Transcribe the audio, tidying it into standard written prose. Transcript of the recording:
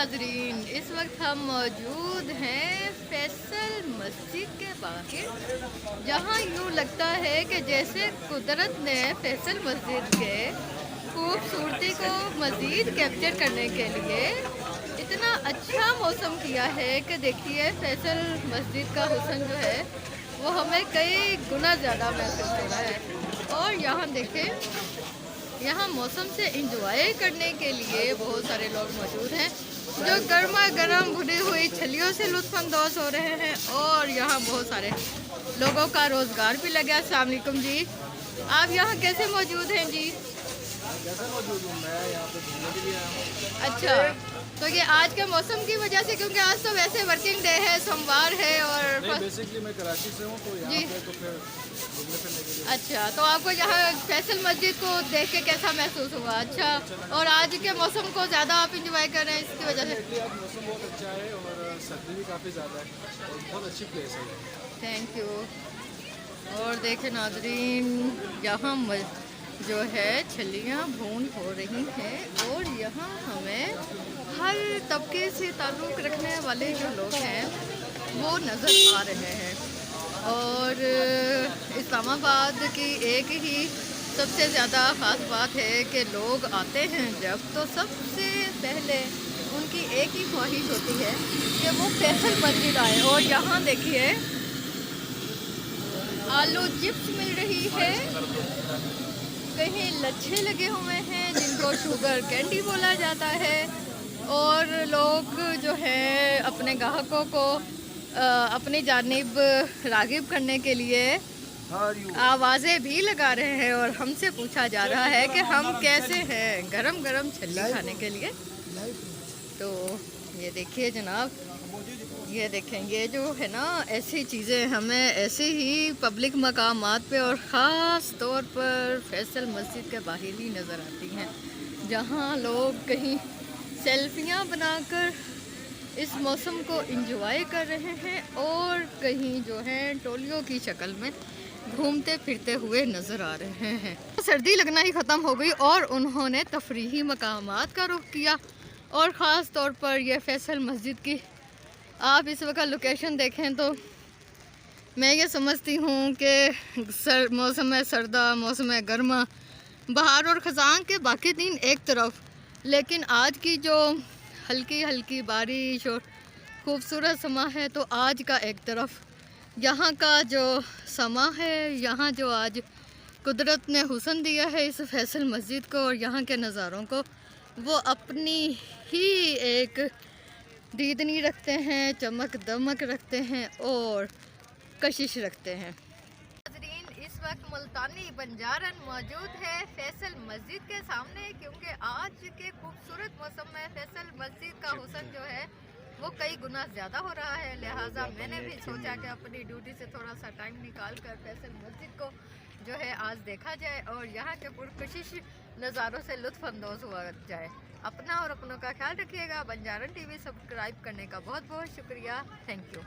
नाजरीन, इस वक्त हम मौजूद हैं फैसल मस्जिद के बाहर, जहां यूँ लगता है कि जैसे कुदरत ने फैसल मस्जिद के खूबसूरती को मज़ीद कैप्चर करने के लिए इतना अच्छा मौसम किया है कि देखिए फैसल मस्जिद का हुस्न जो है वो हमें कई गुना ज़्यादा महसूस हो रहा है। और यहाँ देखें, यहाँ मौसम से इंजॉय करने के लिए बहुत सारे लोग मौजूद हैं जो गर्मा गर्म भुनी हुई छलियों से लुत्फ़अंदोज़ हो रहे हैं। और यहाँ बहुत सारे लोगों का रोज़गार भी लगा। अस्सलाम वालेकुम जी, आप यहाँ कैसे मौजूद हैं जी? कैसे मौजूद हूँ मैं यहाँ पे घूमने के लिए आया हूँ। अच्छा, तो ये आज के मौसम की वजह से, क्योंकि आज तो वैसे वर्किंग डे है, सोमवार है और बेसिकली मैं कराची से हूँ तो यहाँ पे तो फिर घूमने फिरने के लिए। अच्छा, तो आपको यहाँ फैसल मस्जिद को देख के कैसा महसूस हुआ? अच्छा, और आज के मौसम को ज़्यादा आप इंजॉय कर रहे हैं इसकी वजह से? आज मौसम बहुत अच्छा है और सर्दी भी काफ़ी ज़्यादा है और बहुत अच्छी प्लेस है। Thank you. और देखें नाजरीन, यहाँ जो है छलियाँ भून हो रही हैं और यहाँ हमें हर तबके से ताल्लुक़ रखने वाले जो लोग हैं वो नज़र आ रहे हैं। और इस्लामाबाद की एक ही सबसे ज़्यादा ख़ास बात है कि लोग आते हैं जब, तो सबसे पहले उनकी एक ही ख्वाहिश होती है कि वो फैसल मस्जिद आए। और यहाँ देखिए आलू चिप्स मिल रही है, कहीं लच्छे लगे हुए हैं जिनको शुगर कैंडी बोला जाता है। और लोग जो है अपने ग्राहकों को अपनी जानिब राग़िब करने के लिए आवाज़ें भी लगा रहे हैं और हमसे पूछा जा रहा है कि हम कैसे हैं गरम गरम छल्ली खाने के लिए। तो ये देखिए जनाब, ये देखेंगे जो है ना, ऐसी चीज़ें हमें ऐसे ही पब्लिक मकामात पे और ख़ास तौर पर फैसल मस्जिद के बाहर ही नज़र आती हैं, जहाँ लोग कहीं सेल्फियाँ बनाकर इस मौसम को इंजॉय कर रहे हैं और कहीं जो है टोलियों की शक्ल में घूमते फिरते हुए नज़र आ रहे हैं। सर्दी लगना ही ख़त्म हो गई और उन्होंने तफरीही मकामात का रुख किया और ख़ास तौर पर यह फैसल मस्जिद की आप इस वक्त लोकेशन देखें तो मैं ये समझती हूँ कि मौसम है सर्दा, मौसम है गर्मा, बहार और ख़ज़ां के बाकी दिन एक तरफ, लेकिन आज की जो हल्की हल्की बारिश और ख़ूबसूरत समा है तो आज का एक तरफ। यहाँ का जो समा है, यहाँ जो आज कुदरत ने हुस्न दिया है इस फैसल मस्जिद को और यहाँ के नज़ारों को, वो अपनी ही एक दीदनी रखते हैं, चमक दमक रखते हैं और कशिश रखते हैं। नाज़रीन, इस वक्त मुल्तानी बंजारन मौजूद है फैसल मस्जिद के सामने, क्योंकि आज के खूबसूरत मौसम में फैसल मस्जिद का हुस्न जो है वो कई गुना ज़्यादा हो रहा है। लिहाजा मैंने भी सोचा कि अपनी ड्यूटी से थोड़ा सा टाइम निकाल कर फैसल मस्जिद को जो है आज देखा जाए और यहाँ के पुरकशिश नज़ारों से लुत्फ़अंदोज़ हुआ जाए। अपना और अपनों का ख्याल रखिएगा। बंजारन टीवी सब्सक्राइब करने का बहुत बहुत शुक्रिया। Thank you.